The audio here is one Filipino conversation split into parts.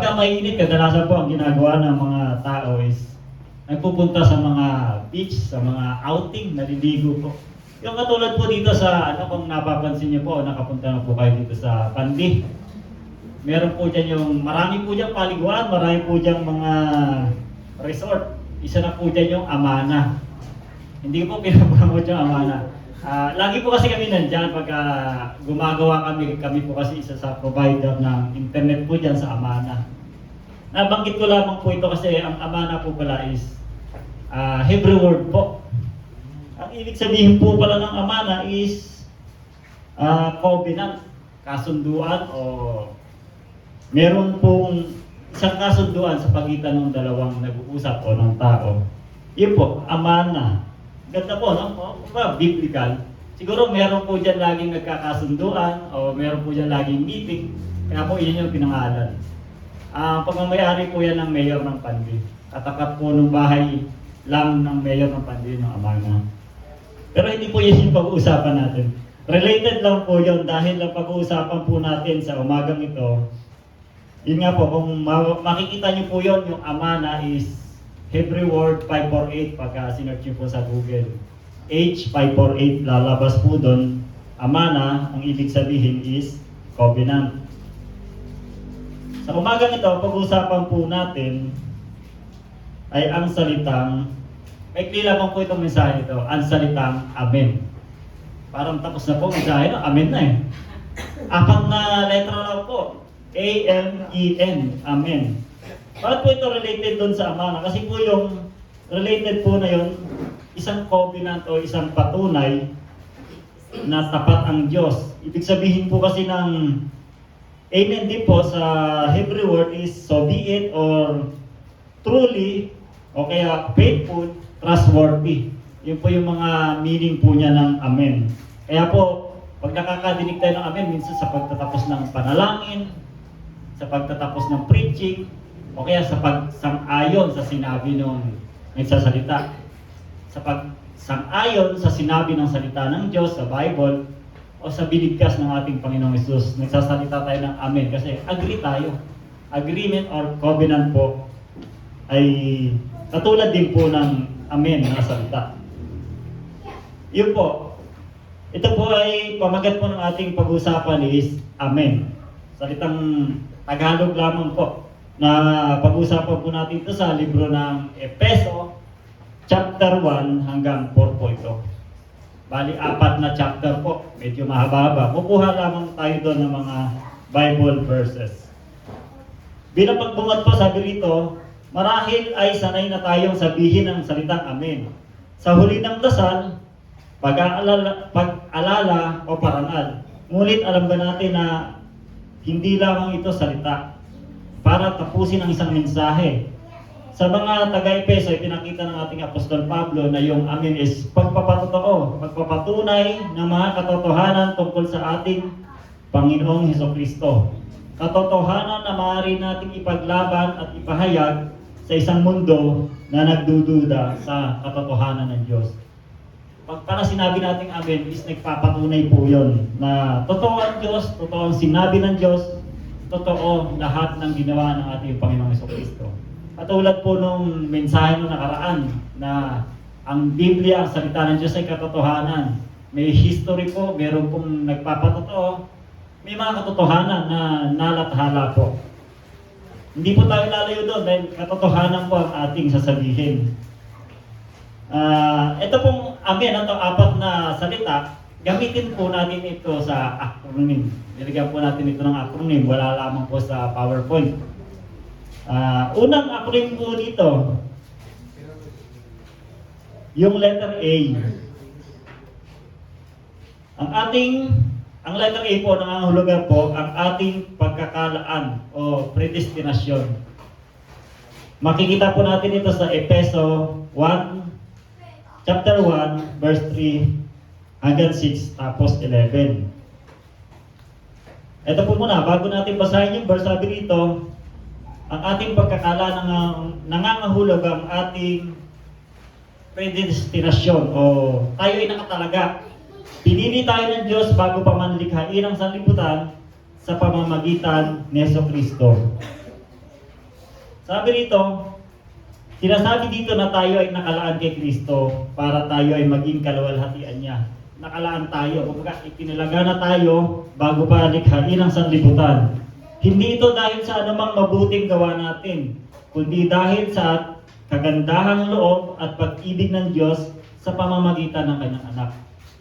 Pagka mainit, kadalasan po ang ginagawa ng mga tao is nagpupunta sa mga beach, sa mga outing, naliligo po. Yung katulad po dito sa, kung napapansin niyo po, nakapunta na po kayo dito sa Pandi. Meron po dyan yung, marami po dyan paliguan, marami po dyan mga resort. Isa na po dyan yung Amana. Hindi ko po pinapromote yung Amana. Lagi po kasi kami nandyan pagka gumagawa kami po kasi isa sa provider ng internet po dyan sa Amana. Nabanggit ko lamang po ito kasi ang Amana po pala is Hebrew word po. Ang ibig sabihin po pala ng Amana is covenant, kasunduan o meron pong isang kasunduan sa pagitan ng dalawang nag-uusap o ng tao. Yun po, Amana. Ganda po, no? Biblical. Siguro meron po dyan laging nagkakasunduan o meron po dyan laging meeting. Kaya po yun yung pinangalan. Pagmamayari po yan ng mayor ng Pandi. Katapat po ng bahay lang ng mayor ng Pandi ng Amana. Pero hindi po yun yung pag-uusapan natin. Related lang po yun dahil ang pag-uusapan po natin sa umagang ito, yun nga po, kung makikita niyo po yun, yung Amana is Hebrew word 548 pagka sinearch nyo po sa Google. H548, lalabas po doon. Amana, ang ibig sabihin is covenant. Sa umagang ito, pag-uusapan po natin ay ang salitang, maikli lamang po itong mensahe ito, ang salitang Amen. Parang tapos na po mensahe, no? Amen na eh. Apat na letra lang po. A-M-E-N, Amen. Bakit po ito related doon sa Amana? Kasi po yung related po na yun, isang covenant o isang patunay na tapat ang Diyos. Ibig sabihin po kasi ng Amen din po sa Hebrew word is so be it or truly o kaya faithful, trustworthy. Yun po yung mga meaning po niya ng Amen. Kaya po, pag nakakadinig tayo ng Amen, minsan sa pagtatapos ng panalangin, sa pagtatapos ng preaching, o kaya sa pagsang-ayon sa sinabi ng nagsasalita. Sa pagsang-ayon sa sinabi ng salita ng Diyos sa Bible o sa binigkas ng ating Panginoong Hesus. Nagsasalita tayo ng Amen kasi agree tayo. Agreement or covenant po ay katulad din po ng Amen na salita. Yun po. Ito po ay pamagat po ng ating pag-usapan is Amen. Salitang Tagalog lamang po na pag-usapan po natin ito sa libro ng Efeso, chapter 1 hanggang 4 po ito. Bali, 4 na chapter po. Medyo mahaba-haba. Kukuha lamang tayo doon ng mga Bible verses. Bilang pagbungat po, sabi rito, marahil ay sanay na tayong sabihin ang salitang Amen. Sa huli ng dasal, pag-alala o parangal. Ngunit alam ba natin na hindi lamang ito salita para tapusin ang isang mensahe. Sa mga taga-Efeso, pinakita ng ating Apostol Pablo na yung Amen is pagpapatotoo, pagpapatunay ng mga katotohanan tungkol sa ating Panginoong Hesukristo. Katotohanan na maaari nating ipaglaban at ipahayag sa isang mundo na nagdududa sa katotohanan ng Diyos. Pagka sinabi nating Amen is nagpapatunay po yun na totoo ang Diyos, totoo ang sinabi ng Diyos, totoo lahat ng ginawa ng ating Panginoong Hesukristo. Katulad po nung mensahe nung nakaraan na ang Biblia, ang salita ng Diyos ay katotohanan. May history po, meron pong nagpapatotoo, may mga katotohanan na nalathala po. Hindi po tayo lalayo doon dahil katotohanan po ang ating sasabihin. Ito pong Amen, ito 4 na salita, gamitin po natin ito sa acronym. Nilagyan po natin ito ng acronym, wala lamang po sa PowerPoint. Unang acronym po dito, yung letter A. Ang letter A po, nangangahulugan po ang ating pagkakalaan o predestinasyon. Makikita po natin ito sa Efeso 1, chapter 1, verse 3 hanggang 6, tapos 11. Ito po muna, bago natin basahin yung verse, sabi rito, ang ating pagkakala nangangahulog ang ating predestinasyon o tayo ay nakatalaga. Pinili tayo ng Diyos bago pa man likhain ang sanlibutan sa pamamagitan ni Hesukristo. Sabi rito, sinasabi dito na tayo ay nakalaan kay Kristo para tayo ay maging kaluwalhatian niya. Nakalaan tayo, kumbaga itinalaga na tayo bago pa likhain ang sanlibutan. Hindi ito dahil sa anumang mabuting gawa natin, kundi dahil sa kagandahang loob at pag-ibig ng Diyos sa pamamagitan ng kanyang anak.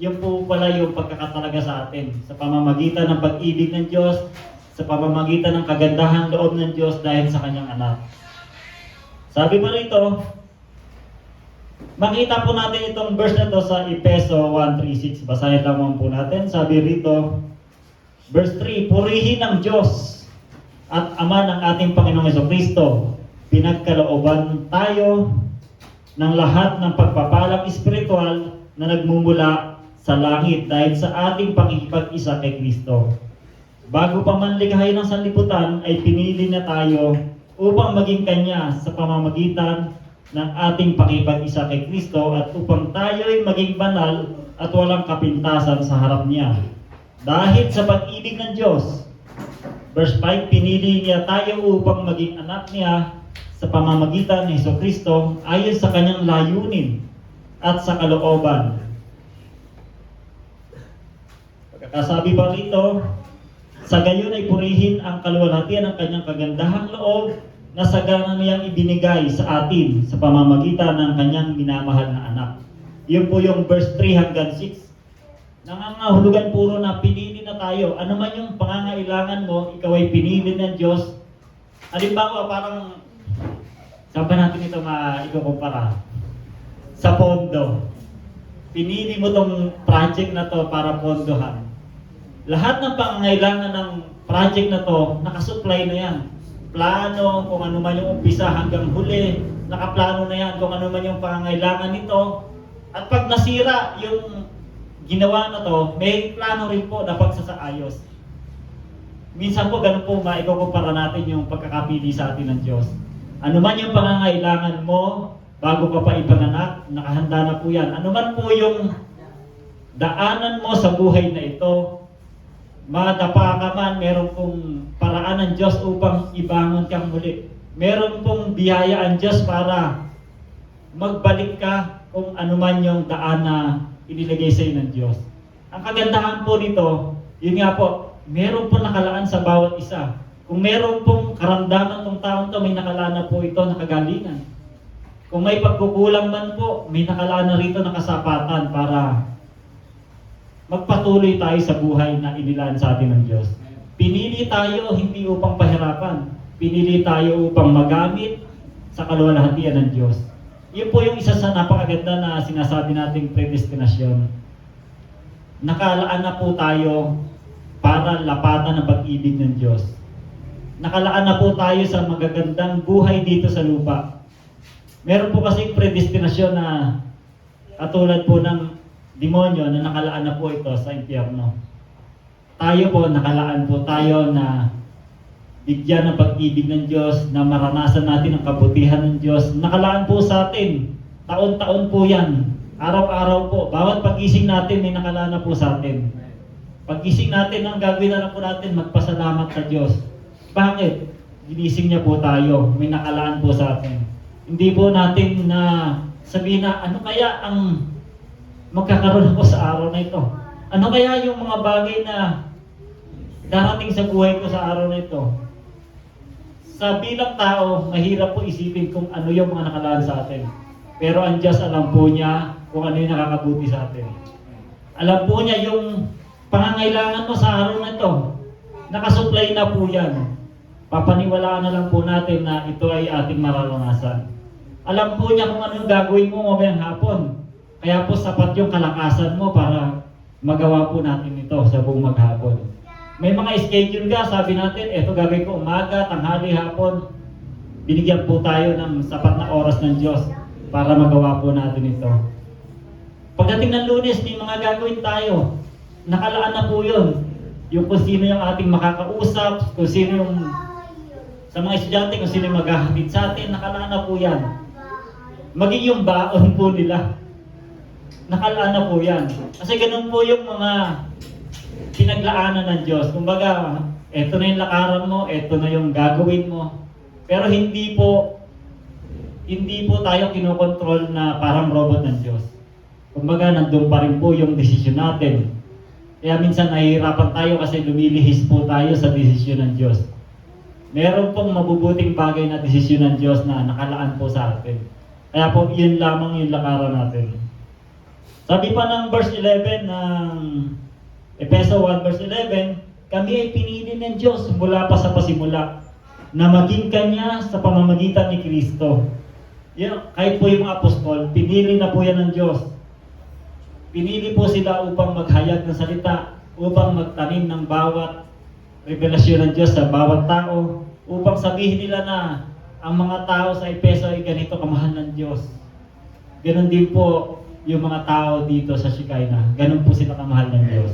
Yun po pala yung pagkakatalaga sa atin, sa pamamagitan ng pag-ibig ng Diyos, sa pamamagitan ng kagandahang loob ng Diyos dahil sa kanyang anak. Sabi pa rito, makita po natin itong verse na to sa Efeso 1:3-6. Basahin lamang po natin. Sabi rito, verse 3, purihin ang Diyos at Ama ng ating Panginoong Jesucristo. Pinagkalooban tayo ng lahat ng pagpapalang espiritual na nagmumula sa langit dahil sa ating pakikipag-isa kay Kristo. Bago pa man likhain ng sanlibutan ay pinili na tayo upang maging Kanya sa pamamagitan ng ating pakikipag-isa kay Kristo at upang tayo ay maging banal at walang kapintasan sa harap niya. Dahil sa pag-ibig ng Diyos, verse 5, pinili niya tayo upang maging anak niya sa pamamagitan ni Jesucristo ayon sa kanyang layunin at sa kalooban. Pagkakasabi pa rito, sa gayon ay purihin ang kaluwalhatian ng kanyang kagandahang loob na sagana niyang ibinigay sa atin sa pamamagitan ng kanyang minamahal na anak. Yun po yung verse 3 hanggang 6. Nangangahulugan puro na pinili na tayo. Ano man yung pangangailangan mo, ikaw ay pinili ng Diyos. Halimbawa, parang, saan ba natin ito ikukumpara? Sa pondo. Pinili mo tong project na to para pondohan. Lahat ng pangangailangan ng project na to, nakasupply na yan. Plano, kung ano man yung umpisa hanggang huli, nakaplano na yan kung ano man yung pangangailangan nito. At pag nasira yung ginawa na to, may plano rin po na pagsasaayos. Minsan po, ganun po maikukumpara natin yung pagkakapili sa atin ng Diyos. Ano man yung pangangailangan mo, bago ka pa ipanganak, nakahanda na po yan. Ano man po yung daanan mo sa buhay na ito, madapa ka man, meron pong paraan ng Diyos upang ibangon kang muli. Meron pong biyaya ang Diyos para magbalik ka kung ano man yung daan na inilagay sa iyo ng Diyos. Ang kagandahan po nito, yun nga po, meron po nakalaan sa bawat isa. Kung meron pong karamdaman ng taon to, may nakalaan na po ito na kagalingan. Kung may pagkukulang man po, may nakalaan na rito na kasapatan para magpatuloy tayo sa buhay na inilaan sa atin ng Diyos. Pinili tayo hindi upang pahirapan. Pinili tayo upang magamit sa kaluwalhatian ng Diyos. Yun po yung isa sa napakaganda na sinasabi nating predestinasyon. Nakalaan na po tayo para lapatan ang pag-ibig ng Diyos. Nakalaan na po tayo sa magagandang buhay dito sa lupa. Meron po kasing predestinasyon na katulad po ng demonyo na nakalaan na po ito sa impyerno. Tayo po, nakalaan po tayo na bigyan ng pag-ibig ng Diyos, na maranasan natin ang kabutihan ng Diyos. Nakalaan po sa atin. Taon-taon po yan. Araw-araw po. Bawat pagising natin, may nakalaan na po sa atin. Pagising natin, ang gagawin na lang po natin, magpasalamat sa Diyos. Bakit? Ginising niya po tayo. May nakalaan po sa atin. Hindi po natin na sabihin na, ano kaya ang magkakaroon ako sa araw na ito? Ano kaya yung mga bagay na darating sa buhay ko sa araw na ito? Sa bilang tao, mahirap po isipin kung ano yung mga nakalaan sa atin. Pero ang Diyos, alam po niya kung ano yung nakakabuti sa atin. Alam po niya yung pangangailangan mo sa araw na ito. Nakasupply na po yan. Papaniwalaan na lang po natin na ito ay ating mararanasan. Alam po niya kung ano yung gagawin mo mamayang hapon. Kaya po sapat yung kalakasan mo para magawa po natin ito sa buong maghapon. May mga schedule ka, sabi natin, eto gagawin ko umaga, tanghali, hapon. Binigyan po tayo ng sapat na oras ng Diyos para magawa po natin ito. Pagdating ng Lunes, may mga gagawin tayo. Nakalaan na po yun. Yung kung sino yung ating makakausap, kung sino yung sa mga estudyante, kung sino yung maghahatid sa atin, nakalaan na po yan. Maging yung baon po nila. Nakalaan na po yan. Kasi ganun po yung mga pinaglaanan ng Diyos. Kumbaga, eto na yung lakaran mo, eto na yung gagawin mo. Pero hindi po tayo kinokontrol na parang robot ng Diyos. Kumbaga, nandun pa rin po yung desisyon natin. Kaya minsan nahihirapan tayo kasi lumilihis po tayo sa desisyon ng Diyos. Meron pong mabubuting bagay na desisyon ng Diyos na nakalaan po sa atin. Kaya po, yun lamang yung lakaran natin. Sabi pa ng verse 11 ng Efeso 1 verse 11, kami ay pinili ng Diyos mula pa sa pasimula na maging Kanya sa pamamagitan ni Kristo. Kahit po yung mga apostol, pinili na po yan ng Diyos. Pinili po sila upang maghayag ng salita, upang magtanim ng bawat revelasyon ng Diyos sa bawat tao, upang sabihin nila na ang mga tao sa Efeso ay ganito kamahal ng Diyos. Ganon din po yung mga tao dito sa Shekinah. Ganon po sila kamahal ng Diyos.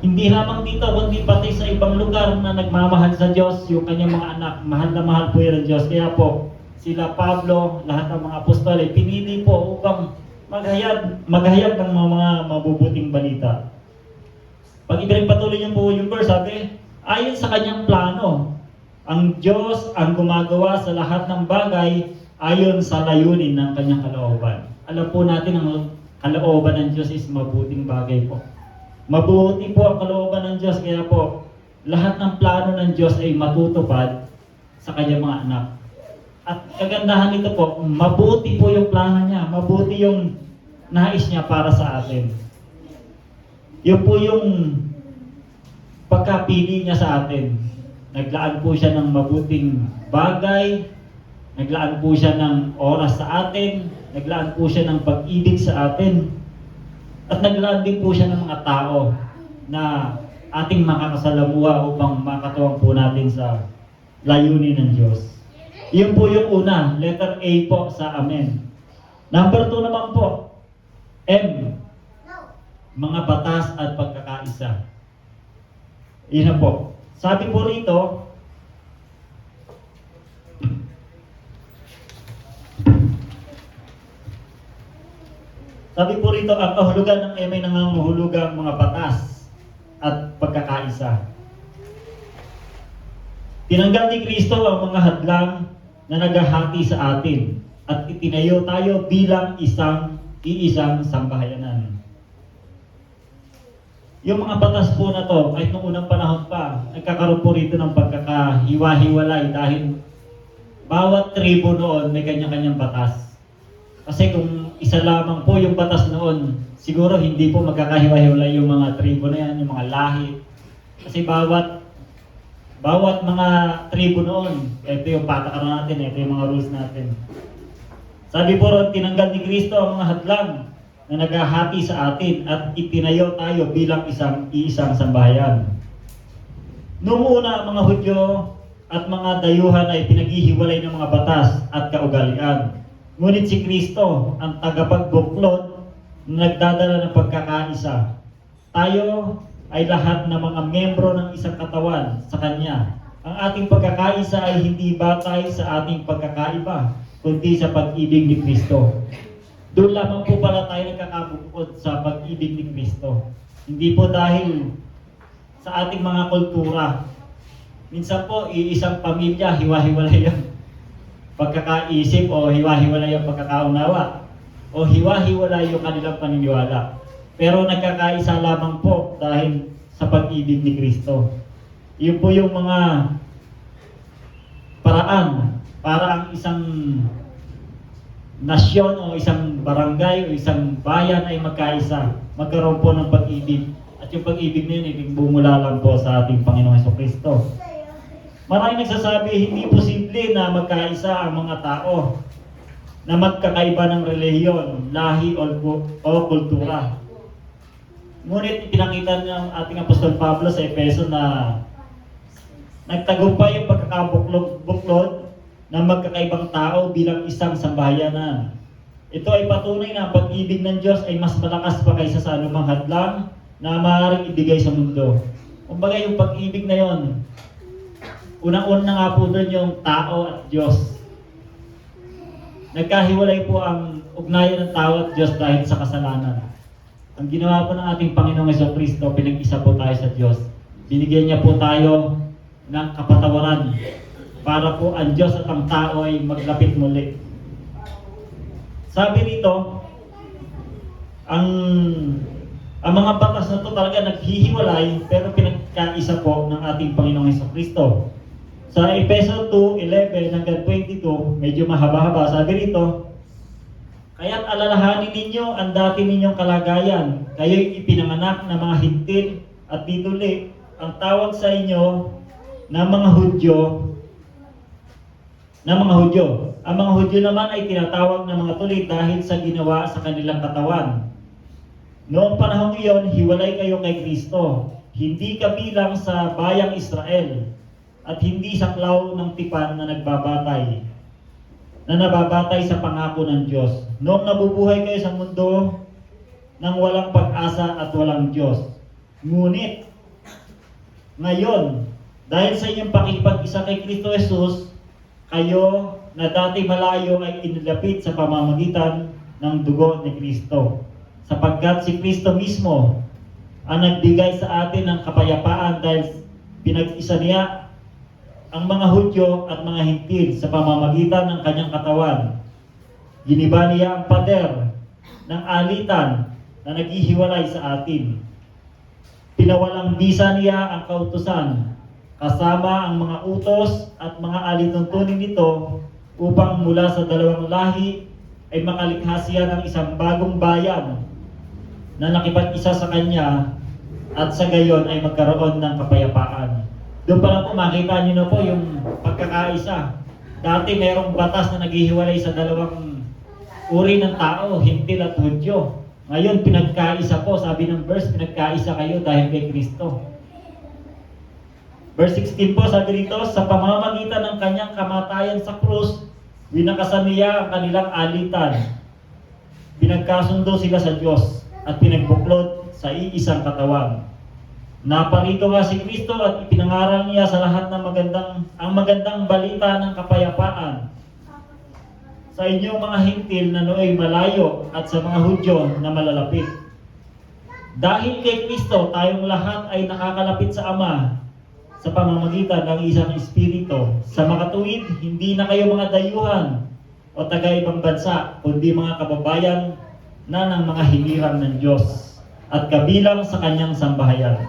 Hindi lamang dito, kundi pati sa ibang lugar na nagmamahal sa Diyos, yung kanyang mga anak, mahal na mahal po yan ng Diyos. Kaya po, sila Pablo, lahat ng mga apostol ay pinili po upang maghayag ng mga mabubuting balita. Pag ipinagpatuloy niyo po yung verse, sabi, ayon sa kanyang plano, ang Diyos ang gumagawa sa lahat ng bagay ayon sa layunin ng kanyang kalooban. Alam po natin ang kalooban ng Diyos is mabuting bagay po. Mabuti po ang kalooban ng Diyos, kaya po lahat ng plano ng Diyos ay matutupad sa kanyang mga anak. At kagandahan nito po, mabuti po yung plano niya, mabuti yung nais niya para sa atin. Yun po yung pagkapili niya sa atin. Naglaan po siya ng mabuting bagay, naglaan po siya ng oras sa atin, naglaan po siya ng pag-ibig sa atin, at naglaan din po siya ng mga tao na ating makakasalamuha upang makatuwang po natin sa layunin ng Diyos. Yun po yung una, letter A po sa Amen. Number 2 naman po, M, mga batas at pagkakaisa. Yun na po. Sabi po rito, ang kahulugan ng M ay nangangahulugang mga batas at pagkakaisa. Tinanggal ni Kristo ang mga hadlang na naghahati sa atin at itinayo tayo bilang iisang sambahayanan. Yung mga batas po na to, kahit noong unang panahon pa, nagkakaroon po rito ng pagkakahiwa-hiwalay dahil bawat tribo noon may kanya-kanyang batas. Kasi kung isa lamang po yung batas noon, siguro hindi po magkakahiwa-hiwalay yung mga tribo na yan, yung mga lahi. Kasi bawat mga tribo noon, ito yung patakaran natin, ito yung mga rules natin. Sabi po ron, tinanggal ni Kristo ang mga hadlang na naghahati sa atin at itinayo tayo bilang iisang sambahayan. Noong una, ang mga Hudyo at mga dayuhan ay pinaghihiwalay ng mga batas at kaugalian. Ngunit si Kristo, ang tagapagbuklod, nagdadala ng pagkakaisa. Tayo ay lahat ng mga membro ng isang katawan sa Kanya. Ang ating pagkakaisa ay hindi batay sa ating pagkakaiba, kundi sa pag-ibig ni Kristo. Doon lamang po pala tayo nagkakabukod sa pag-ibig ni Kristo. Hindi po dahil sa ating mga kultura. Minsan po, iisang pamilya, hiwa-hiwalay ang pagkakaisip o hiwa-hiwalay ang pagkakaunawa o hiwa-hiwalay yung kanilang paniniwala. Pero nagkakaisa lamang po dahil sa pag-ibig ni Kristo. Yun po yung mga paraan para ang isang nasyon o isang barangay o isang bayan ay magkaisa, magkaroon po ng pag-ibig. At yung pag-ibig na yun, bumula lang po sa ating Panginoong Jesucristo. Maraming nagsasabi, hindi posible na magkaisa ang mga tao na magkakaiba ng relihiyon, lahi o kultura. Ngunit pinakita ng ating Apostol Pablo sa Efeso na nagtagumpay yung pagkakabuklod ng magkakaibang tao bilang isang sambahayanan. Ito ay patunay na ang pag-ibig ng Diyos ay mas malakas pa kaysa sa anumang hadlang na maaaring ibigay sa mundo. Kumbaga yung pag-ibig na yon, unang-una nga po doon yung tao at Diyos. Nagkahiwalay po ang ugnayan ng tao at Diyos dahil sa kasalanan. Ang ginawa po ng ating Panginoong Jesucristo, pinag-isa po tayo sa Diyos. Binigyan niya po tayo ng kapatawaran. para po ang Diyos at ang tao ay maglapit muli. Sabi rito, ang mga batas na to talaga naghihiwalay pero pinagkaisa po ng ating Panginoong Hesukristo. Sa Efeso 2:11 hanggang 22, medyo mahaba-haba, sabi rito, kaya't alalahanin ninyo ang dati ninyong kalagayan. Kayo'y ipinanganak na mga hintil at dituli ang tawag sa inyo ng mga Hudyo. Ang mga Hudyo naman ay tinatawag na mga tuli dahil sa ginawa sa kanilang katawan. Noong panahong iyon, hiwalay kayo kay Kristo, hindi kabilang sa bayang Israel, at hindi saklaw ng tipan na nababatay sa pangako ng Diyos. Noong nabubuhay kayo sa mundo nang walang pag-asa at walang Diyos. Ngunit, ngayon, dahil sa inyong pakikipag-isa kay Kristo Jesus, kayo na dati malayo ay inilapit sa pamamagitan ng dugo ni Kristo. Sapagkat si Kristo mismo ang nagbigay sa atin ng kapayapaan dahil pinag-isa niya ang mga Hudyo at mga Hintil sa pamamagitan ng kanyang katawan. Giniba niya ang pader ng alitan na naghihiwalay sa atin. Pinawalang bisa niya ang kautusan kasama ang mga utos at mga alituntunin nito upang mula sa dalawang lahi ay makalikha siya ng isang bagong bayan na nakipag-isa sa kanya at sa gayon ay magkaroon ng kapayapaan. Doon pa lang po makita nyo na po yung pagkakaisa. Dati mayroong batas na naghihiwalay sa dalawang uri ng tao, Hintil at Hudyo. Ngayon pinagkaisa po, sabi ng verse, pinagkaisa kayo dahil kay Kristo. Verse 16 po, sabi dito, sa pamamagitan ng kanyang kamatayan sa krus, winakasan niya ang kanilang alitan. Pinagkasundo sila sa Diyos at pinagbuklod sa iisang katawan. Naparito nga si Kristo at ipinangaral niya sa lahat ng magandang balita ng kapayapaan sa inyong mga Hintil na nooy malayo at sa mga Hudyo na malalapit. Dahil kay Kristo, tayong lahat ay nakakalapit sa Ama sa pamamagitan ng isang Espiritu. Sa makatuwid, hindi na kayo mga dayuhan o taga-ibang bansa, kundi mga kababayan na ng mga hinirang ng Diyos at kabilang sa kanyang sambahayan.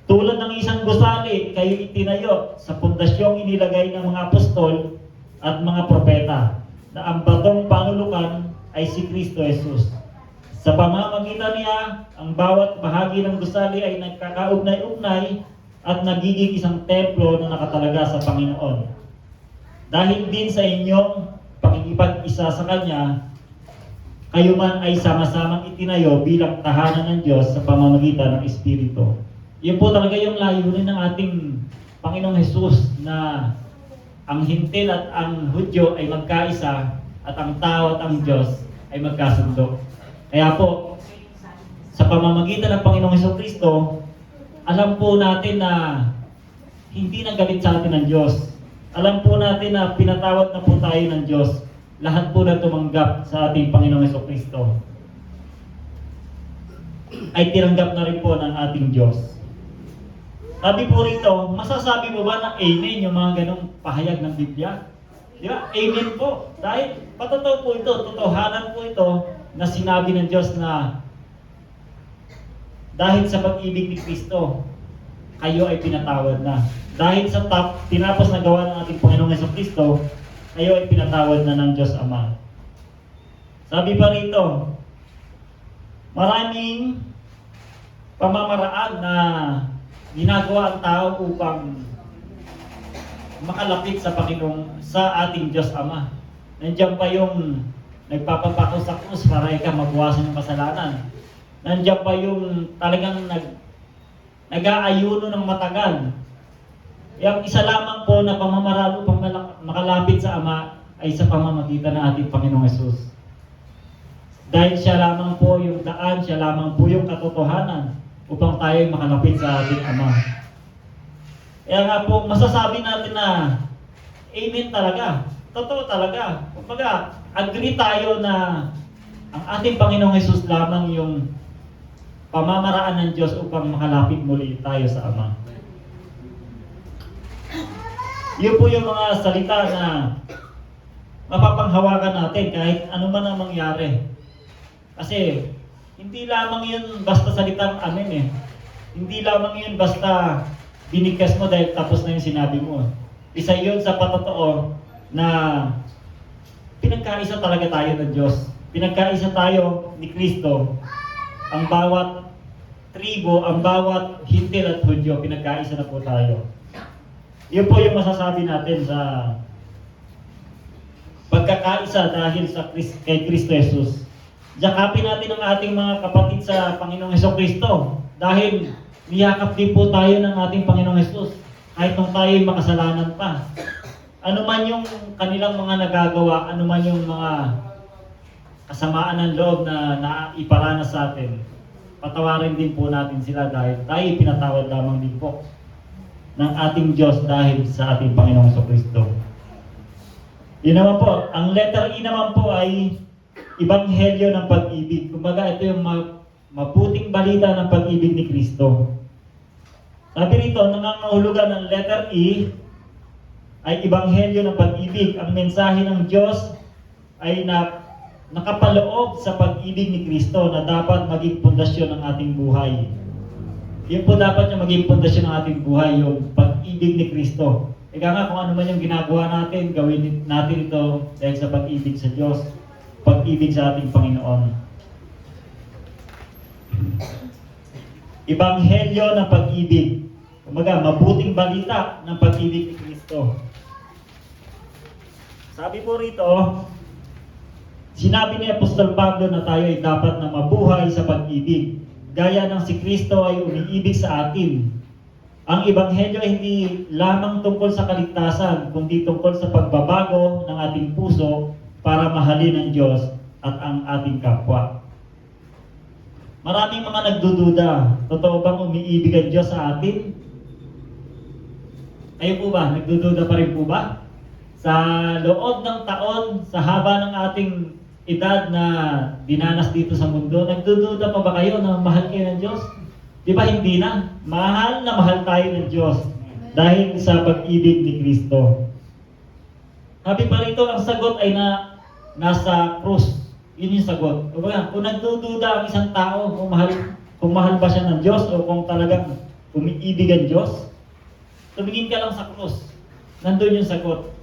Tulad ng isang gusali, kayo itinayo sa pundasyong inilagay ng mga apostol at mga propeta, na ang batong panulukan ay si Kristo Jesus. Sa pamamagitan niya, ang bawat bahagi ng gusali ay nagkakaugnay-ugnay at nagiging isang templo na nakatalaga sa Panginoon. Dahil din sa inyong pakikipag-isa sa Kanya, kayo man ay sama-samang itinayo bilang tahanan ng Diyos sa pamamagitan ng Espiritu. Yun po talaga yung layunin ng ating Panginoong Jesus, na ang Hintil at ang Hudyo ay magkaisa at ang tao at ang Diyos ay magkasundo. Kaya po, sa pamamagitan ng Panginoong Hesukristo, alam po natin na hindi na galit sa atin ng Diyos. Alam po natin na pinatawad na po tayo ng Diyos. Lahat po na tumanggap sa ating Panginoong Hesukristo ay tinanggap na rin po ng ating Diyos. Sabi po rito, masasabi mo ba na amen yung mga ganong pahayag ng Biblia? Di ba? Amen po. Dahil patotoo po ito, totohanan po ito na sinabi ng Diyos na dahil sa pag-ibig ni Kristo, kayo ay pinatawad na. Dahil sa tinapos na gawa ng ating Panginoong Hesukristo, kayo ay pinatawad na ng Diyos Ama. Sabi pa rito, maraming pamamaraan na ginagawa ang tao upang makalapit sa Panginoong, sa ating Diyos Ama. Nandiyan pa yung nagpapapako sa krus para ikaw mabawasan ng kasalanan. Nandiyan pa yung talagang nag-aayuno ng matagal. Yung isa lamang po na pamamaraan upang makalapit sa Ama ay sa pamamagitan ng ating Panginoong Hesus. Dahil siya lamang po yung daan, siya lamang po yung katotohanan upang tayo makalapit sa ating Ama. Kaya nga po, masasabi natin na amen talaga. Totoo talaga. Kumbaga, agree tayo na ang ating Panginoong Hesus lamang yung pamamaraan ng Diyos upang makalapit muli tayo sa Ama. Yun po yung mga salita na mapapanghawakan natin kahit ano man ang mangyari. Kasi hindi lamang yun basta salitang amen eh. Hindi lamang yun basta binigkas mo dahil tapos na yung sinabi mo. Isa yun sa patotoo na pinagkaisa talaga tayo ng Diyos. Pinagkaisa tayo ni Kristo. Ang bawat tribo, ang bawat Hintil at Hudyo, pinagkaisa na po tayo. Yun po yung masasabi natin sa pagkakaisa dahil sa kay Kristo Jesus. Yakapin natin ang ating mga kapatid sa Panginoong Hesukristo dahil niyakap din po tayo ng ating Panginoong Jesus kahit nung tayo'y makasalanan pa. Ano man yung kanilang mga nagagawa, ano man yung mga kasamaan ng loob na iparanas sa atin, patawarin din po natin sila dahil tayo pinatawad lamang din po ng ating Diyos dahil sa ating Panginoong Hesukristo. Yun naman po, ang letter E naman po ay Ebanghelyo ng pag-ibig. Kumbaga ito yung mabuting balita ng pag-ibig ni Kristo. Sabi rito, nangangahulugan ng letter E ay Ebanghelyo ng pag-ibig. Ang mensahe ng Diyos ay nakapaloob sa pag-ibig ni Kristo na dapat maging pundasyon ng ating buhay. Yun po dapat yung maging pundasyon ng ating buhay, yung pag-ibig ni Kristo. Ika nga, kung ano man yung ginagawa natin, gawin natin ito dahil sa pag-ibig sa Diyos, pag-ibig sa ating Panginoon. Ebanghelyo ng pag-ibig. Kumbaga, mabuting balita ng pag-ibig ni Kristo. Sabi po rito, sinabi ni Apostol Pablo na tayo ay dapat na mabuhay sa pag-ibig. Gaya ng si Kristo ay umiibig sa atin. Ang Ebanghelyo ay hindi lamang tungkol sa kaligtasan, kundi tungkol sa pagbabago ng ating puso para mahalin ang Diyos at ang ating kapwa. Maraming mga nagdududa, totoo bang umiibig ang Diyos sa atin? Kayo po ba? Nagdududa pa rin po ba? Sa loob ng taon, sa haba ng ating edad na dinanas dito sa mundo, nagdududa pa ba kayo na mahal kayo ng Diyos? Di ba hindi na? Mahal na mahal tayo ng Diyos dahil sa pag-ibig ni Kristo. Sabi pa rito, ang sagot ay nasa krus. Yun yung sagot. Kung nagdududa ang isang tao kung mahal ba siya ng Diyos o kung talagang umiibig ang Diyos, tumingin ka lang sa krus. Nandun yung sagot.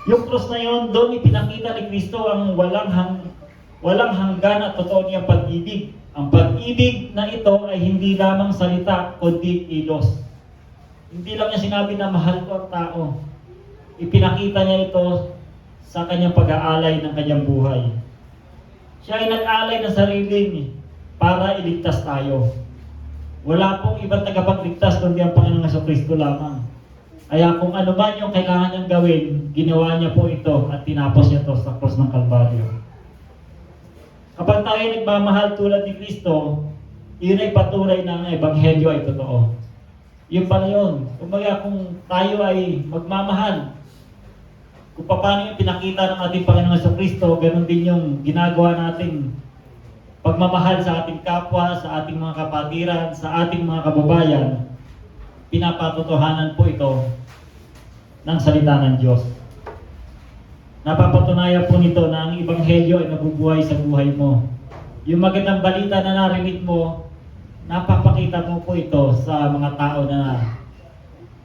Yung krus na yun, doon ipinakita ni Kristo ang walang hanggan at totoo niyang pag-ibig. Ang pag-ibig na ito ay hindi lamang salita, kundi kilos. Hindi lang niya sinabi na mahal ko ang tao. Ipinakita niya ito sa kanyang pag-aalay ng kanyang buhay. Siya ay nag-alay ng sarili para iligtas tayo. Wala pong ibang tagapagligtas kundi ang Panginoong Hesukristo lamang. Kaya kung ano man yung kailangan niyang gawin, ginawa niya po ito at tinapos niya ito sa krus ng Kalbaryo. Kapag tayo nagmamahal tulad ni Kristo, yun ay patunay na ang Ebanghelyo ay totoo. Yun pala yun. Kumbaga kung tayo ay magmamahal, kung paano yung pinakita ng ating Panginoong Hesukristo, ganun din yung ginagawa nating pagmamahal sa ating kapwa, sa ating mga kapatiran, sa ating mga kababayan, pinapatotohanan po ito ng salita ng Diyos. Napapatunayan po nito na ang Ebanghelyo ay nabubuhay sa buhay mo. Yung magandang balita na narinig mo, napapakita mo po ito sa mga tao na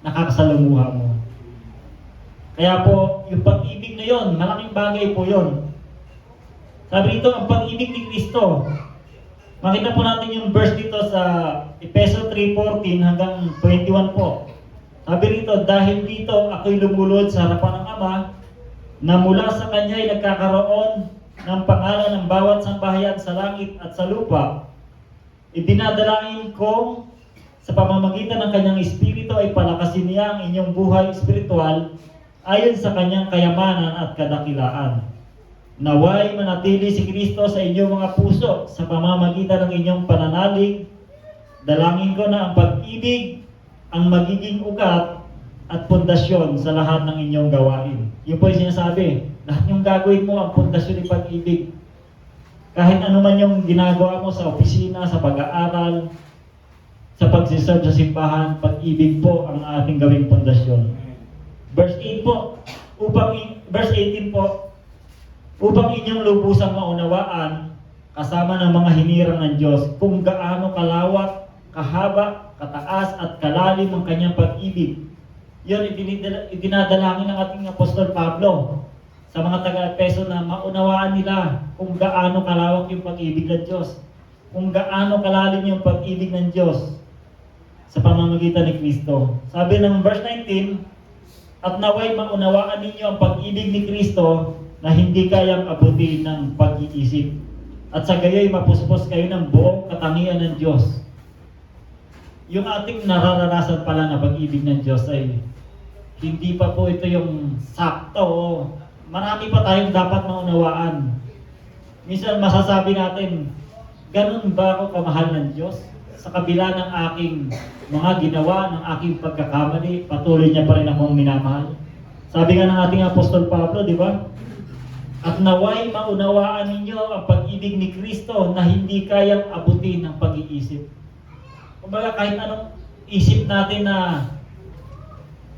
nakakasalamuha mo. Kaya po, yung pag-ibig na yon, malaking bagay po yon. Sabi dito, ang pag-ibig ni Kristo. Makita po natin yung verse dito sa Efeso 3:14 hanggang 21 po. Sabi rito, dahil dito ako'y lumulod sa harapan ng Ama, na mula sa Kanya ay nagkakaroon ng pangalan ng bawat sambahayan sa langit at sa lupa. Idinadalain kong sa pamamagitan ng Kanyang Espiritu ay palakasin niya ang inyong buhay espiritual ayon sa Kanyang kayamanan at kadakilaan. Naway manatili si Kristo sa inyong mga puso sa pamamagitan ng inyong pananalig. Dalangin ko na ang pag-ibig ang magiging ugat at pundasyon sa lahat ng inyong gawain. Yun po yung sinasabi. Lahat yung gagawin mo, ang pundasyon ng pag-ibig. Kahit ano man yung ginagawa mo sa opisina, sa pag-aaral, sa pagsiserve sa simbahan, pag-ibig po ang ating gawing pundasyon. Verse 8 po, verse 18 po, upang inyong lubusang maunawaan kasama ng mga hinirang ng Diyos kung gaano kalawak, kahaba, kataas at kalalim ang kanyang pag-ibig. Yun, idinadalangin ng ating Apostol Pablo sa mga taga-Efeso na maunawaan nila kung gaano kalawak yung pag-ibig ng Diyos, kung gaano kalalim yung pag-ibig ng Diyos sa pamamagitan ni Kristo. Sabi ng verse 19, at naway maunawaan ninyo ang pag-ibig ni Kristo na hindi kayang abutin ng pag-iisip. At sa gayoy mapuspos kayo ng buong katangian ng Diyos. Yung ating nararanasan pala na pag-ibig ng Diyos ay hindi pa po ito yung sakto. Marami pa tayong dapat maunawaan. Minsan masasabi natin, ganun ba ako kamahal ng Diyos? Sa kabila ng aking mga ginawa, ng aking pagkakamali, patuloy niya pa rin akong minamahal. Sabi nga ng ating Apostol Pablo, di ba? At naway maunawaan ninyo ang pag-ibig ni Kristo na hindi kayang abutin ng pag-iisip. Kumbaga kahit anong isip natin na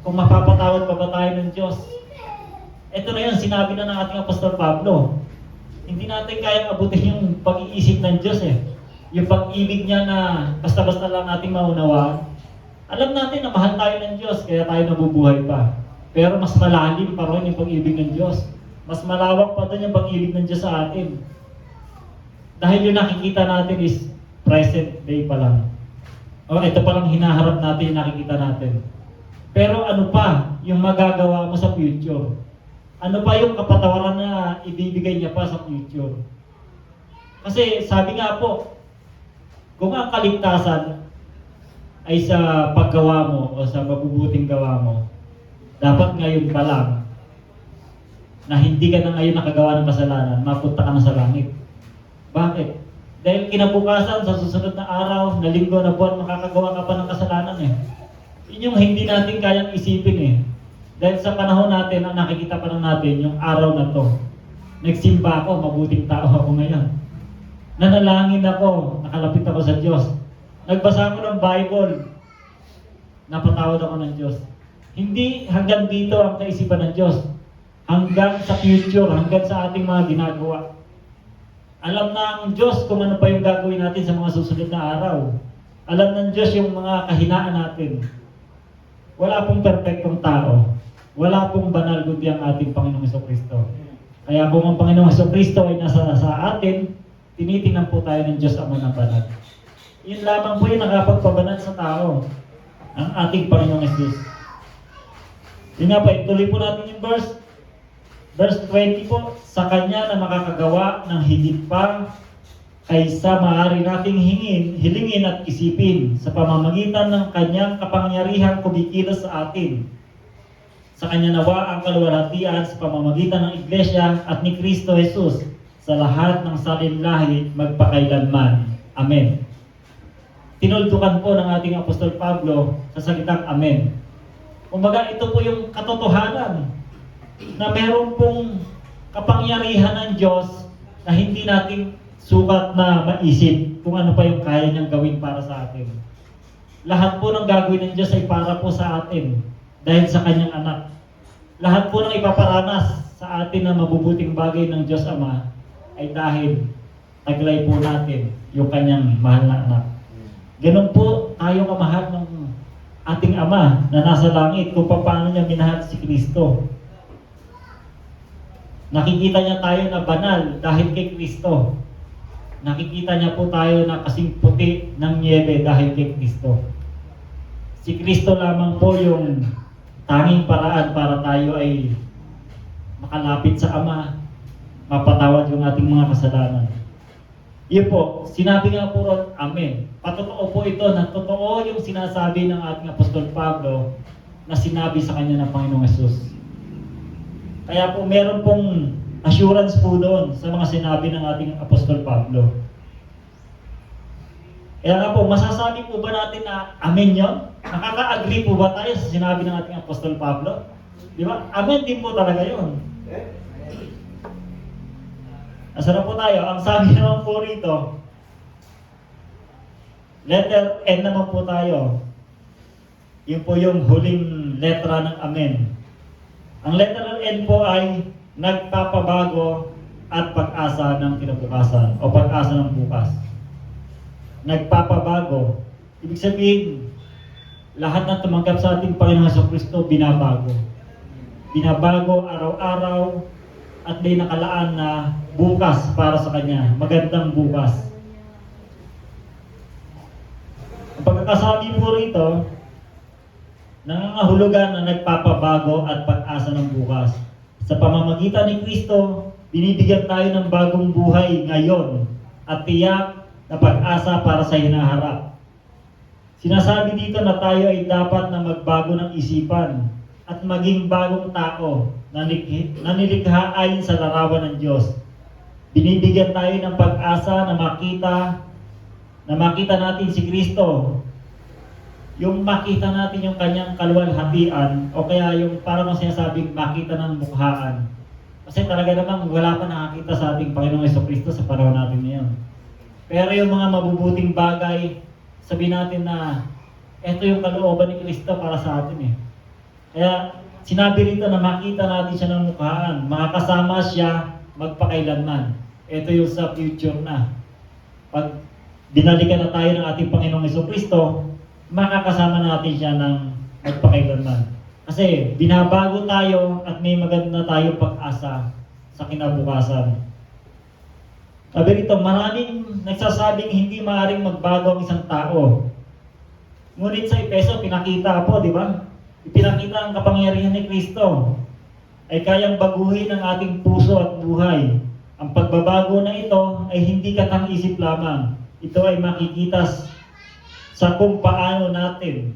kung mapapatawad pa ba tayo ng Diyos. Ito na yun, sinabi na ng ating Apostol Pablo. Hindi natin kayang abutin yung pag-iisip ng Diyos eh. Yung pag-ibig niya na basta-basta lang natin maunawaan. Alam natin na mahal tayo ng Diyos, kaya tayo nabubuhay pa. Pero mas malalim pa rin yung pag-ibig ng Diyos. Mas malawak pa doon yung pag-ibig ng Diyos sa atin. Dahil yung nakikita natin is present day pa lang. O ito pa lang hinaharap natin yung nakikita natin. Pero ano pa yung magagawa mo sa future? Ano pa yung kapatawaran na ibibigay niya pa sa future? Kasi sabi nga po, kung ang kaligtasan ay sa paggawa mo o sa mabubuting gawa mo, dapat ngayon pa lang na hindi ka na ngayon nakagawa ng kasalanan, mapunta ka na sa langit. Bakit? Dahil kinabukasan, sa susunod na araw, na linggo, na buwan, makakagawa ka pa ng kasalanan eh. Yun yung hindi natin kayang isipin eh. Dahil sa panahon natin, ang nakikita pa lang natin, yung araw na to. Nagsimba ako, mabuting tao ako ngayon. Nanalangin ako, nakalapit ako sa Diyos. Nagbasa ako ng Bible, napatawad ako ng Diyos. Hindi hanggang dito ang kaisipan ng Diyos. Hanggang sa future, hanggang sa ating mga ginagawa. Alam na ang Diyos kung ano pa yung gagawin natin sa mga susunod na araw. Alam ng Diyos yung mga kahinaan natin. Wala pong perfectong tao. Wala pong banal kundi ang ating Panginoong Jesucristo. Kaya kung ang Panginoong Jesucristo ay nasa sa atin, tinitingnan po tayo ng Diyos Ama ng banal. Yun lamang po yung nakapagpabanal sa tao. Ang ating Panginoong Jesus. Yun nga pa, ituloy po natin yung Verse 20 po, sa Kanya na makakagawa ng higit pa kaysa maaari nating hilingin at isipin sa pamamagitan ng Kanyang kapangyarihang kumikilos sa atin. Sa Kanya nawa ang kaluwalhatian sa pamamagitan ng Iglesia at ni Kristo Jesus sa lahat ng salinlahi magpakailanman. Amen. Tinuldukan po ng ating Apostol Pablo sa salitang Amen. Kumbaga ito po yung katotohanan na meron pong kapangyarihan ng Diyos na hindi natin sukat na maisip kung ano pa yung kaya niyang gawin para sa atin. Lahat po ng gagawin ng Diyos ay para po sa atin dahil sa Kanyang anak. Lahat po ng ipaparanas sa atin na mabubuting bagay ng Diyos Ama ay dahil taglay po natin yung Kanyang mahal na anak. Ganun po tayo kamahal ng ating Ama na nasa langit kung paano niya minahal si Kristo. Nakikita niya tayo na banal dahil kay Kristo. Nakikita niya po tayo na kasing puti ng niebe dahil kay Kristo. Si Kristo lamang po yung tanging paraan para tayo ay makalapit sa Ama, mapatawad yung ating mga kasalanan. Iyon po, sinabi nga po ron, Amen. Patotoo po ito na totoo yung sinasabi ng ating Apostol Pablo na sinabi sa kanya ng Panginoong Jesus. Kaya po meron pong assurance po doon sa mga sinabi ng ating Apostol Pablo. Kaya nga po, masasabi po ba natin na amen yun? Nakaka-agree po ba tayo sa sinabi ng ating Apostol Pablo? Di ba? Amen din po talaga yun. Asa na po tayo? Ang sabi naman po rito, Letter N naman po tayo. Yun po yung huling letra ng Amen. Ang letter N po ay nagpapabago at pag-asa ng kinabukasan o pag-asa ng bukas. Nagpapabago. Ibig sabihin, lahat ng tumanggap sa ating Panginoong Jesucristo, binabago. Binabago araw-araw at may nakalaan na bukas para sa Kanya. Magandang bukas. Ang pagkakasabi po rito, nangangahulugan na nagpapabago at pag-asa ng bukas. Sa pamamagitan ni Kristo, binibigyan tayo ng bagong buhay ngayon at tiyak na pag-asa para sa hinaharap. Sinasabi dito na tayo ay dapat na magbago ng isipan at maging bagong tao na nilikha ayon sa larawan ng Diyos. Binibigyan tayo ng pag-asa na makita natin si Kristo. Yung makita natin yung kanyang kaluwalhatian o kaya yung parang sinasabing makita ng mukhaan. Kasi talaga namang wala pa nakakita sa ating Panginoong Jesucristo sa panahon natin ngayon. Pero yung mga mabubuting bagay, sabihin natin na ito yung kalooban ni Kristo para sa atin eh. Kaya sinabi rito na makita natin siya ng mukhaan, makakasama siya magpakailanman. Ito yung sa future na. Pag binalikan na tayo ng ating Panginoong Jesucristo, makakasama natin siya ng magpakailanman. Kasi binabago tayo at may maganda tayong pag-asa sa kinabukasan. Sabi rito, maraming nagsasabing hindi maaaring magbago ang isang tao. Ngunit sa Efeso, pinakita po, di ba? Ipinakita ang kapangyarihan ni Kristo ay kayang baguhin ang ating puso at buhay. Ang pagbabago na ito ay hindi katang-isip lamang. Ito ay makikita sa kung paano natin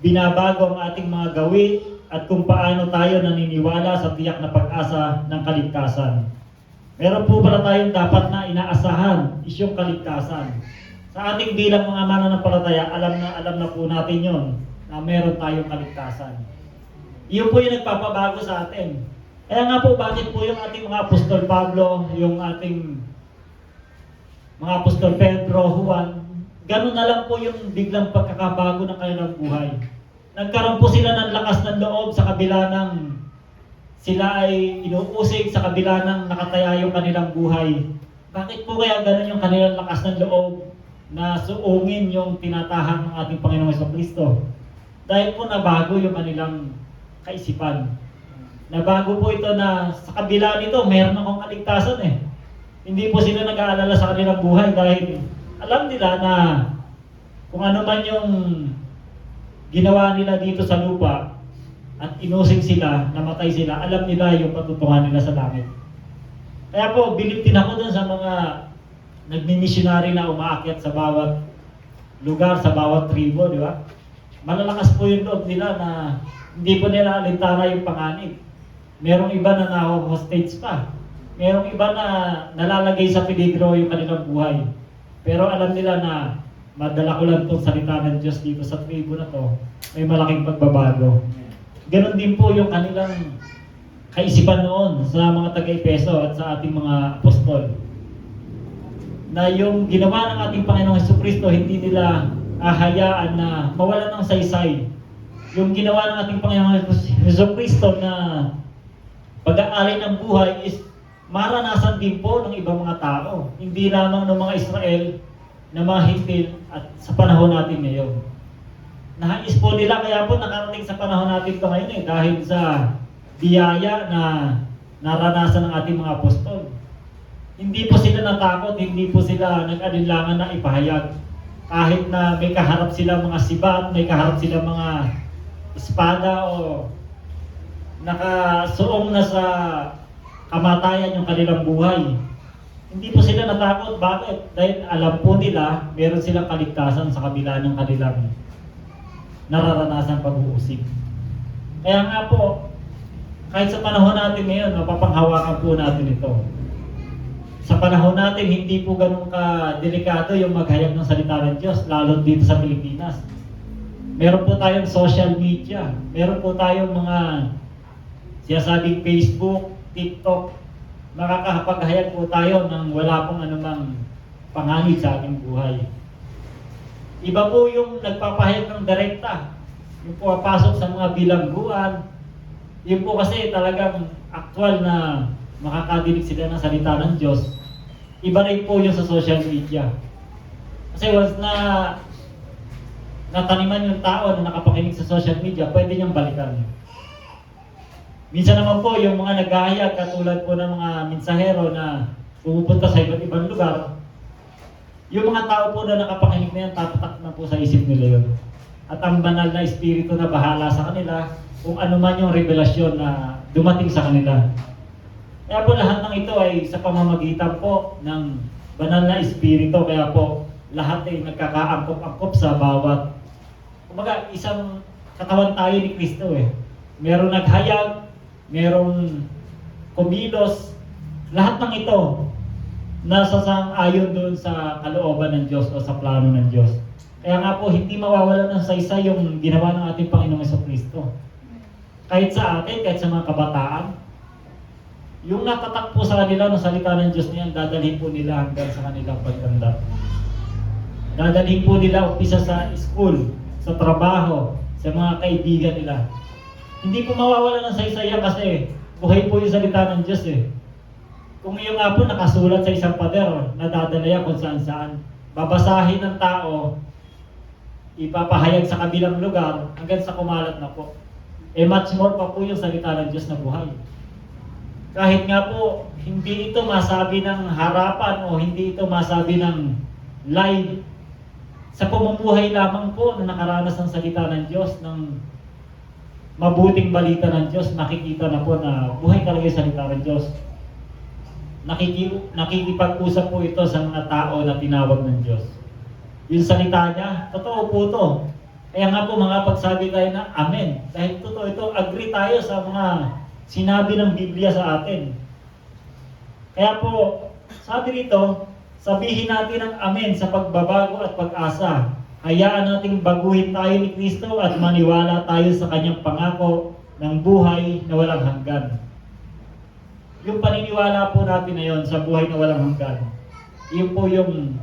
binabago ang ating mga gawin at kung paano tayo naniniwala sa tiyak na pag-asa ng kaligtasan. Meron po pala tayong dapat na inaasahan, isyong kaligtasan. Sa ating bilang mga mananampalataya, alam na po natin yon na meron tayong kaligtasan. Iyon po yung nagpapabago sa atin. Kaya nga po, bakit po yung ating mga Apostol Pablo, yung ating mga Apostol Pedro, Juan, ganun na lang po yung biglang pagkakabago ng kanilang buhay. Nagkaroon po sila ng lakas ng loob sa kabila ng sila ay inuusig sa kabila ng nakataya yung kanilang buhay. Bakit po kaya ganun yung kanilang lakas ng loob na suungin yung tinatahan ng ating Panginoong Jesucristo? Dahil po nabago yung kanilang kaisipan. Nabago po ito na sa kabila nito, meron akong kaligtasan eh. Hindi po sila nag-aalala sa kanilang buhay dahil alam nila na kung ano man yung ginawa nila dito sa lupa at inusig sila, namatay sila, alam nila yung patutungan nila sa langit. Kaya po, bilib din ako dun sa mga nagmi-missionary na umaakyat sa bawat lugar, sa bawat tribo, di ba? Malalakas po yung loob nila na hindi po nila alintana yung panganib. Merong iba na na-hostage pa. Merong iba na nalalagay sa peligro yung kanilang buhay. Pero alam nila na madala ko lang itong salita ng Diyos dito sa tribo na to, may malaking pagbabago. Ganon din po yung kanilang kaisipan noon sa mga taga-Efeso at sa ating mga apostol. Na yung ginawa ng ating Panginoong Jesucristo, hindi nila ahayaan na mawalan ng saysay. Yung ginawa ng ating Panginoong Jesucristo na pag-aari ng buhay is maranasan din po ng ibang mga tao. Hindi lamang ng mga Israel na mga hintil at sa panahon natin ngayon. Nais po nila, kaya po nakarating sa panahon natin ito ngayon dahil sa biyaya na naranasan ng ating mga apostol. Hindi po sila natakot, hindi po sila nag-alinlangan na ipahayag. Kahit na may kaharap sila mga sibat, may kaharap sila mga espada o nakasuong na sa kamatayan yung kanilang buhay. Hindi po sila natakot. Bakit? Dahil alam po nila, meron silang kaligtasan sa kabila ng kanilang nararanasan pag-uusig. Kaya nga po, kahit sa panahon natin ngayon, mapapanghawakan po natin ito. Sa panahon natin, hindi po ganun ka-delikado yung maghayag ng salita ng Diyos, lalo dito sa Pilipinas. Meron po tayong social media. Meron po tayong mga sinasabing Facebook, TikTok. Makakapaghayag po tayo ng wala pong anumang panganib sa ating buhay. Iba po yung nagpapahayag ng direkta, yung pumapasok sa mga bilangguan, yun po kasi talagang aktual na makakadinig sila ng salita ng Diyos. Iba rin po yung sa social media. Kasi once na nataniman yung tao na nakapakinig sa social media, pwede niyang balikan. Minsan naman po, yung mga naghahayag, katulad po ng mga mensahero na pumupunta sa iba't ibang lugar, yung mga tao po na nakapakinig na yan, tatak na po sa isip nila yun. At ang banal na espiritu na bahala sa kanila, kung ano man yung revelasyon na dumating sa kanila. Kaya po lahat ng ito ay sa pamamagitan po ng banal na espiritu, kaya po lahat ay nagkakaangkop-angkop sa bawat. Kumbaga, isang katawan tayo ni Kristo eh. Merong naghayag, merong kumilos, lahat ng ito nasasang-ayon doon sa kalooban ng Diyos o sa plano ng Diyos. Kaya nga po, hindi mawawala ng saysay yung ginawa ng ating Panginoong Jesucristo. Kahit sa atin, kahit sa mga kabataan, yung natatak po sa kanila ng salita ng Diyos niyan, dadalhin po nila hanggang sa kanilang pagtanda. Dadalhin po nila umpisa sa school, sa trabaho, sa mga kaibigan nila. Hindi po mawawala ng saysay kasi buhay po yung salita ng Diyos eh. Kung yung nga po nakasulat sa isang pader, nadadala yan kung saan-saan, babasahin ng tao, ipapahayag sa kabilang lugar, hanggang sa kumalat na po. Eh much more pa po yung salita ng Diyos na buhay. Kahit nga po, hindi ito masabi ng harapan o hindi ito masabi ng live, sa pamumuhay lamang po na nakaranas ng salita ng Diyos, ng mabuting balita ng Diyos, nakikita na po na buhay talaga yung salita ng Diyos. Nakikipag-usap po ito sa mga tao na tinawag ng Diyos. Yung salita niya, totoo po ito. Kaya nga po mga pagsabi tayo na Amen. Dahil totoo ito, agree tayo sa mga sinabi ng Biblia sa atin. Kaya po, sabi rito, sabihin natin ang Amen sa pagbabago at pag-asa. Hayaan nating baguhin tayo ni Kristo at maniwala tayo sa kanyang pangako ng buhay na walang hanggan. Yung paniniwala po natin na yun sa buhay na walang hanggan, yun po yung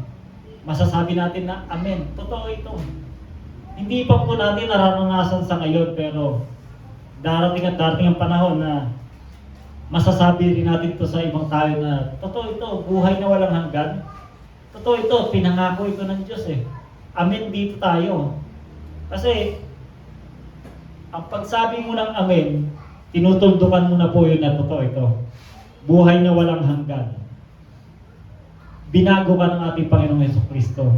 masasabi natin na Amen. Totoo ito. Hindi pa po natin nararanasan sa ngayon, pero darating at darating ang panahon na masasabi rin natin ito sa ibang tao na totoo ito, buhay na walang hanggan. Totoo ito, pinangako ito ng Diyos eh. Amen dito tayo. Kasi ang pagsabi mo ng Amen, tinutuldukan mo na po yun na totoo ito. Buhay na walang hanggan. Binago ka ng ating Panginoong Jesucristo.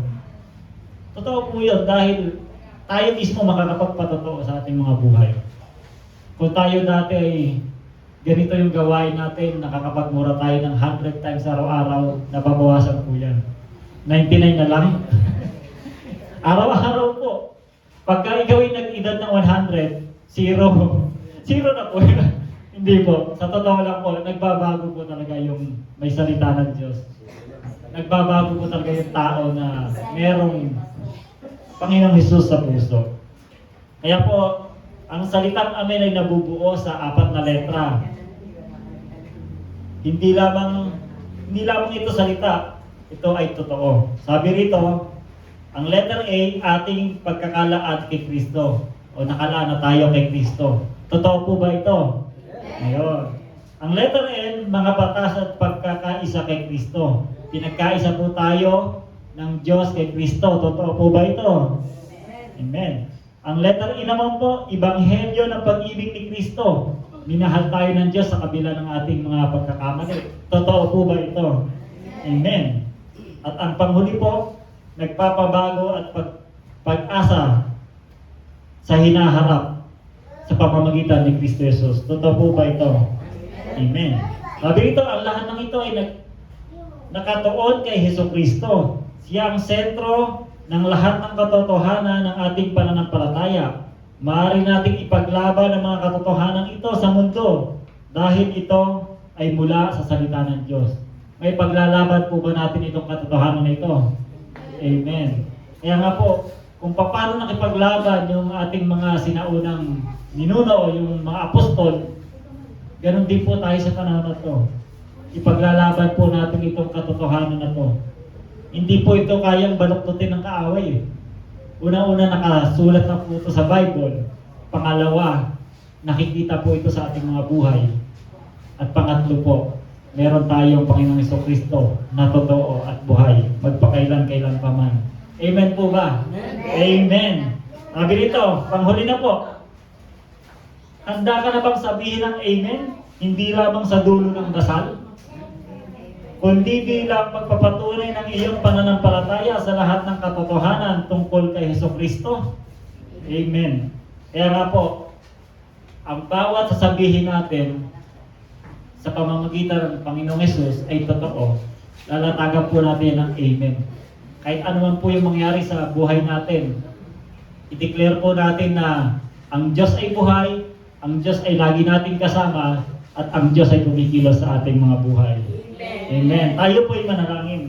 Totoo po yun dahil tayo mismo makakapagpatotoo sa ating mga buhay. Kung tayo dati ay ganito yung gawain natin, nakakapagmura tayo ng 100 times araw-araw, nababawasan po yan. 99 na lang. Araw-araw po. Pagka ikaw ay nag-edad ng 100, zero na po yun. Hindi po. Sa totoo lang po, nagbabago po talaga yung may salita ng Diyos. Nagbabago po talaga yung tao na merong Panginoong Hesus sa puso. Kaya po, ang salitang Amen ay nabubuo sa 4 na letra. Hindi lamang ito salita, ito ay totoo. Sabi rito, ang letter A, ating pagkakalaan kay Kristo. O nakalaan na tayo kay Kristo. Totoo po ba ito? Ngayon. Ang letter N, mga batas at pagkakaisa kay Kristo. Pinagkaisa po tayo ng Diyos kay Kristo. Totoo po ba ito? Amen. Ang letter E naman po, ibanghelyo ng pag-ibig ni Kristo. Minahal tayo ng Diyos sa kabila ng ating mga pagkakamali. Totoo po ba ito? Amen. At ang panghuli po, nagpapabago at pag-asa sa hinaharap sa pamamagitan ni Kristo Jesus. Totoo po ba ito? Amen. Sabi ito, ang lahat ng ito ay nakatuon kay Jesucristo. Siya ang sentro ng lahat ng katotohanan ng ating pananampalataya. Maaari nating ipaglaban ang mga katotohanan ito sa mundo dahil ito ay mula sa salita ng Diyos. May paglalaban po ba natin itong katotohanan na ito? Amen. Kaya nga po, kung paano nakipaglaban yung ating mga sinaunang ninuno, yung mga apostol, ganun din po tayo sa panahon na to. Ipaglalaban po natin itong katotohanan na to. Hindi po ito kayang baluktutin ng kaaway. Una-una, nakasulat na po ito sa Bible. Pangalawa, nakikita po ito sa ating mga buhay. At pangatlo po, meron tayong Panginoong Jesucristo na totoo at buhay, magpakailan-kailan pa man. Amen po ba? Amen. Sabi nito, panghuli na po. Handa ka na bang sabihin ng amen? Hindi lamang sa dulo ng dasal, kundi bilang magpapatunay ng iyong pananampalataya sa lahat ng katotohanan tungkol kay Jesucristo. Amen. Kaya nga po, ang bawat sasabihin natin sa pamamagitan ng Panginoong Hesus ay totoo. Lalatagan po natin ng amen. Kahit ano man po yung mangyari sa buhay natin, i-declare po natin na ang Diyos ay buhay, ang Diyos ay lagi nating kasama, at ang Diyos ay kumikilos sa ating mga buhay. Amen. Tayo po ay manalangin.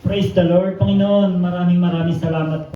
Praise the Lord. Panginoon, maraming salamat.